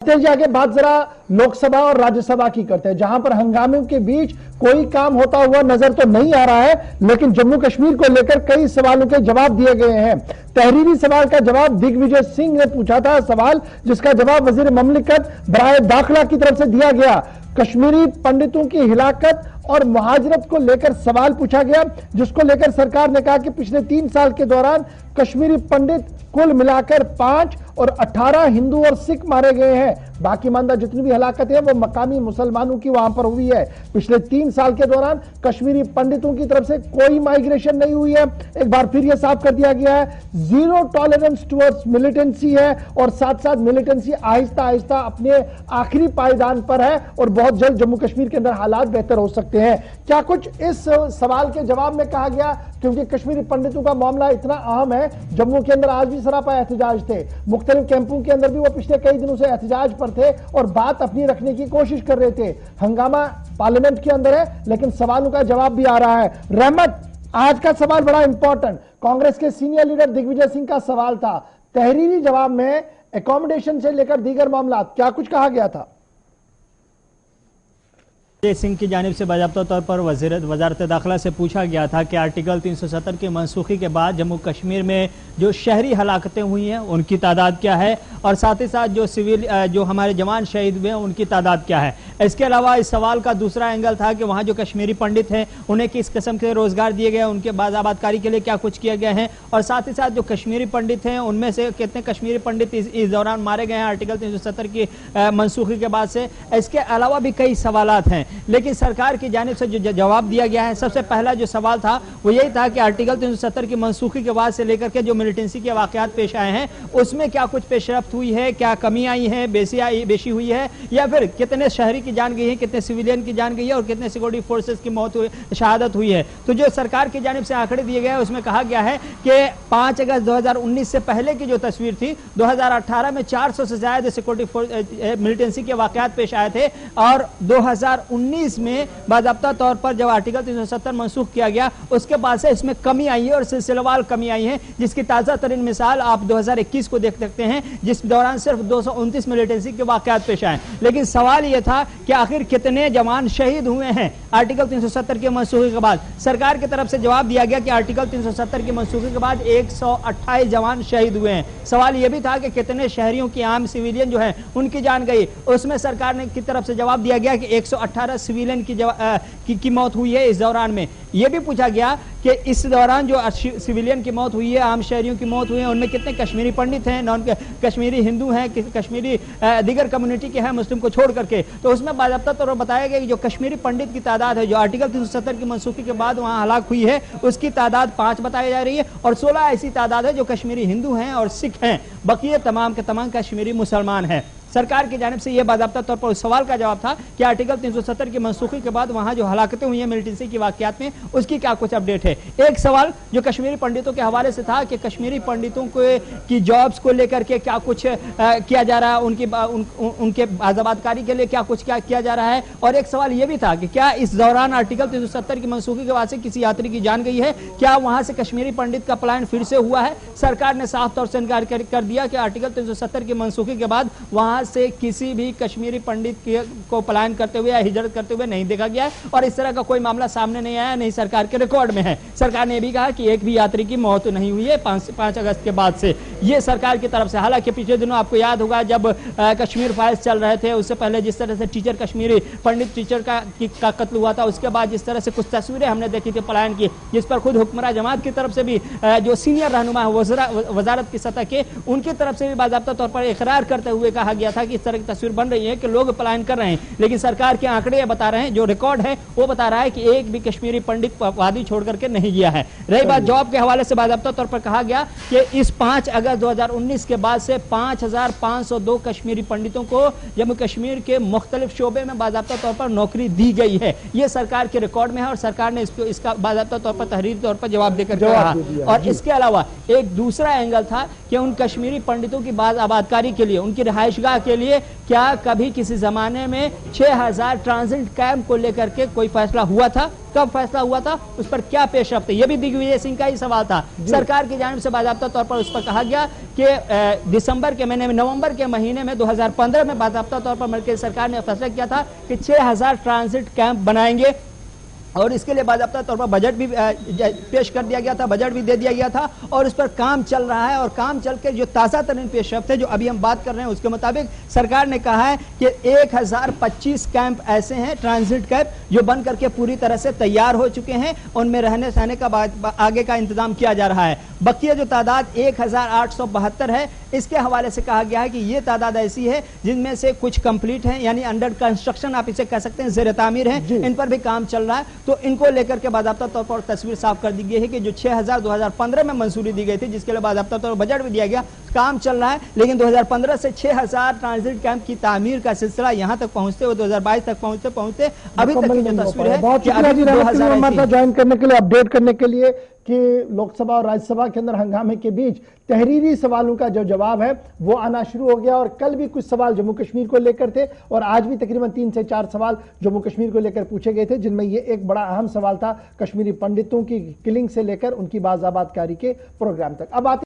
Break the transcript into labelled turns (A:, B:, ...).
A: आगे बात जरा लोकसभा और राज्यसभा की करते हैं, जहां पर हंगामे के बीच कोई काम होता हुआ नजर तो नहीं आ रहा है, लेकिन जम्मू कश्मीर को लेकर कई सवालों के जवाब दिए गए हैं। तहरीरी सवाल का जवाब दिग्विजय सिंह ने पूछा था, सवाल जिसका जवाब वजीर ममलिकत बराए दाखिला की तरफ से दिया गया। कश्मीरी पंडितों की हिलाकत और मुहाजिरत को लेकर सवाल पूछा गया, जिसको लेकर सरकार ने कहा कि पिछले 3 साल के दौरान कश्मीरी पंडित कुल मिलाकर 5 और 18 हिंदू और सिख मारे गए हैं। बाकी मानदा जितनी भी हलाकतें हैं वो मकामी मुसलमानों की वहां पर हुई है। पिछले 3 साल के दौरान कश्मीरी पंडितों की तरफ से कोई माइग्रेशन नहीं हुई है। एक बार फिर यह साफ कर दिया गया है, जीरो टॉलरेंस टुवर्ड्स मिलिटेंसी है और साथ साथ मिलिटेंसी आहिस्ता आहिस्ता अपने आखिरी पायदान पर है और बहुत जल्द जम्मू कश्मीर के अंदर हालात बेहतर हो सकते हैं। क्या कुछ इस सवाल के जवाब में कहा गया, क्योंकि कश्मीरी पंडितों का मामला इतना अहम है। जम्मू के अंदर आज भी सरापा एहतजाज थे, मुख्तलिफ कैंपों के अंदर भी वो पिछले कई दिनों से एहतजाज पर थे और बात अपनी रखने की कोशिश कर रहे थे। हंगामा पार्लियामेंट के अंदर है, लेकिन सवालों का जवाब भी आ रहा है। रहमत, आज का सवाल बड़ा इंपॉर्टेंट, कांग्रेस के सीनियर लीडर दिग्विजय सिंह का सवाल था। तहरीरी जवाब में एकोमोडेशन से लेकर दीगर मामला क्या कुछ कहा गया था?
B: दिग्विजय सिंह की जानिब से बाज़ाब्ता तौर पर वज़ारत दाखिला से पूछा गया था कि आर्टिकल 370 की मनसूखी के बाद जम्मू कश्मीर में जो शहरी हलाकतें हुई हैं उनकी तादाद क्या है, और साथ ही साथ जो हमारे जवान शहीद हुए हैं उनकी तादाद क्या है। इसके अलावा इस सवाल का दूसरा एंगल था कि वहाँ जो कश्मीरी पंडित हैं उन्हें किस किस्म के रोजगार दिए गए, उनके बाज़ाबादकारी के लिए क्या कुछ किया गया है, और साथ ही साथ जो कश्मीरी पंडित हैं उनमें से कितने कश्मीरी पंडित इस दौरान मारे गए हैं आर्टिकल 370 की मनसूखी के बाद से। इसके अलावा भी कई सवालात हैं, लेकिन सरकार की जानिब से जो जवाब दिया गया है, सबसे पहला जो सवाल था वो यही था कि आर्टिकल 370 की मनसूखी के बाद से लेकर के जो मिलिटेंसी के वाकयात पेश आए हैं उसमें क्या कुछ पेशरफ्त हुई है, क्या कमी आई है, बेशी हुई है, या फिर कितने शहरी की जान गई है, कितने सिविलियन की जान गई है और कितने सिक्योरिटी फोर्सेस की शहादत हुई है। तो जो सरकार की जानिब से आंकड़े दिए गए उसमें कहा गया है कि 5 अगस्त 2019 से पहले की जो तस्वीर थी, 2018 में 400 से ज्यादा सिक्योरिटी मिलिटेंसी के वाकयात पेश आए थे, और 2019 में बाज़ाब्ता तौर पर जब आर्टिकल 370 मनसूख किया गया उसके बाद से इसमें कमी आई है और सिलसिलेवार कमी आई है, जिसकी ताज़ा तरीन मिसाल आप 2021 को देख सकते हैं, जिस दौरान सिर्फ 229 मिलिटेंसी के वाकयात पेश आए। लेकिन सवाल यह था कि आखिर कितने जवान शहीद हुए हैं आर्टिकल 370 के मनसूखी के बाद। सरकार की तरफ से जवाब दिया गया कि आर्टिकल 370 की मनसूखी के बाद 128 जवान शहीद हुए हैं। सवाल यह भी था कि कितने शहरियों की आम सिविलियन जो है उनकी जान गई। उसमें सरकार ने की तरफ से जवाब दिया गया कि 118 सिविलियन की मौत हुई है इस दौरान में। यह भी पूछा गया कि इस दौरान जो सिविलियन की मौत हुई है, आम शहरियों की मौत हुई है, उनमें कितने कश्मीरी पंडित हैं, नॉन कश्मीरी हिंदू हैं, कश्मीरी दीगर कम्युनिटी के हैं मुस्लिम को छोड़ करके। तो उसमें बाज़ाब्ता तौर पर बताया गया कि जो कश्मीरी पंडित की तादाद है जो आर्टिकल 370 की मनसूखी के बाद वहां हलाक हुई है उसकी तादाद 5 बताई जा रही है, और 16 ऐसी तादाद है जो कश्मीरी हिंदू हैं और सिख हैं, बकिए तमाम के तमाम कश्मीरी मुसलमान हैं। सरकार की जानिब से यह बाज़ाब्ता तौर पर उस सवाल का जवाब था कि आर्टिकल 370 की मनसूखी के बाद वहां जो हलाकतें हुई हैं मिलिटेंसी की वाकयात में उसकी क्या कुछ अपडेट है। एक सवाल जो कश्मीरी पंडितों के हवाले से था कि कश्मीरी पंडितों की जॉब्स को लेकर के क्या कुछ किया जा रहा है, उनके बाज़ाबादकारी के लिए क्या कुछ किया जा रहा है, और एक सवाल यह भी था कि क्या इस दौरान आर्टिकल 370 की मनसूखी के बाद से किसी यात्री की जान गई है, क्या वहां से कश्मीरी पंडित का पलायन फिर से हुआ है। सरकार ने साफ तौर से इनकार कर दिया कि आर्टिकल 370 की मनसूखी के बाद वहां से किसी भी कश्मीरी पंडित को पलायन करते हुए या हिजरत करते हुए नहीं देखा गया है, और इस तरह का कोई मामला सामने नहीं आया, नहीं सरकार के रिकॉर्ड में है। सरकार ने भी कहा कि एक भी यात्री की मौत नहीं हुई है 5 अगस्त के बाद से, ये सरकार की तरफ से। हालांकि पिछले दिनों आपको याद होगा जब कश्मीर फाइल्स चल रहे थे, उससे पहले जिस तरह से कश्मीरी पंडित टीचर का कत्ल हुआ था, उसके बाद जिस तरह से कुछ तस्वीरें हमने देखी थी पलायन की, जिस पर खुद हुक्मरान जमात की तरफ से भी जो सीनियर रहनुमा है वजारत की सतह के, उनकी तरफ से भी बाज़ाब्ता तौर पर इकरार करते हुए कहा गया था कि इस तरह की तस्वीर बन रही है कि लोग पलायन कर रहे हैं। लेकिन सरकार के आंकड़े बता रहे हैं, जो रिकॉर्ड है वो बता रहा है कि एक भी कश्मीरी पंडित वादी छोड़ करके नहीं गया है। रही बात जॉब के हवाले से, बाज़ाब्ता तौर पर कहा गया कि इस 5 अगस्त 2019 के बाद से 5502 कश्मीरी पंडितों को जम्मू कश्मीर के मुख्तलिफ शोबे में बाज़ाब्ता तौर पर नौकरी दी गई है। यह सरकार के रिकॉर्ड में है और सरकार ने इसका बाज़ाब्ता तौर पर तहरीरी तौर पर जवाब देकर कहा। और इसके अलावा एक दूसरा एंगल था कि उन कश्मीरी पंडितों की बाज़ आबादकारी के लिए, उनकी रिहाइशगाह کے لیے क्या कभी किसी जमाने में 6000 ट्रांजिट कैंप को लेकर के कोई फैसला हुआ था? कब फैसला हुआ था? उस पर क्या पेश रफ्त? ये भी दिग्विजय सिंह का ही सवाल था। सरकार की जानिब से बाकायदा तौर पर उस पर कहा गया कि दिसंबर के महीने में, नवंबर के महीने में 2015 में बाकायदा तौर पर मर्कज़ी सरकार ने फैसला किया था कि 6000 ट्रांजिट कैंप बनाएंगे और इसके लिए बाकायदा तौर पर बजट भी पेश कर दिया गया था, बजट भी दे दिया गया था और इस पर काम चल रहा है। और काम चल के जो ताज़ा तरीन पेश रफ्त है जो अभी हम बात कर रहे हैं उसके मुताबिक सरकार ने कहा है कि 1025 कैंप ऐसे हैं, ट्रांजिट कैंप, जो बन करके पूरी तरह से तैयार हो चुके हैं। उनमें रहने सहने का आगे का इंतजाम किया जा रहा है। बकिया जो तादाद 1872 है, इसके हवाले से कहा गया है कि ये तादाद ऐसी है जिनमें से कुछ कंप्लीट हैं, यानी अंडर कंस्ट्रक्शन आप इसे कह सकते हैं, ज़ेर तामीर हैं, इन पर भी काम चल रहा है। तो इनको लेकर के बाकायदा तौर पर तस्वीर साफ कर दी गई है कि जो 6000 2015 में मंजूरी दी गई थी, जिसके लिए बाकायदा तौर पर बजट भी दिया गया, काम चल रहा है। लेकिन 2015 से 6000 ट्रांजिट कैंप की तामीर का सिलसिला यहाँ तक पहुँचते हुए 2022 तक पहुँचते अभी तक की जो तस्वीर है
A: बहुत शुक्रिया ज्वाइन करने के लिए, अपडेट करने के लिए कि लोकसभा और राज्यसभा के अंदर हंगामे के बीच तहरीरी सवालों का जो जवाब है वो आना शुरू हो गया। और कल भी कुछ सवाल जम्मू कश्मीर को लेकर थे और आज भी तकरीबन 3 से 4 सवाल जम्मू कश्मीर को लेकर पूछे गए थे, जिनमें ये एक बड़ा अहम सवाल था कश्मीरी पंडितों की किलिंग से लेकर उनकी बाज़ाबातकारी के प्रोग्राम तक। अब आते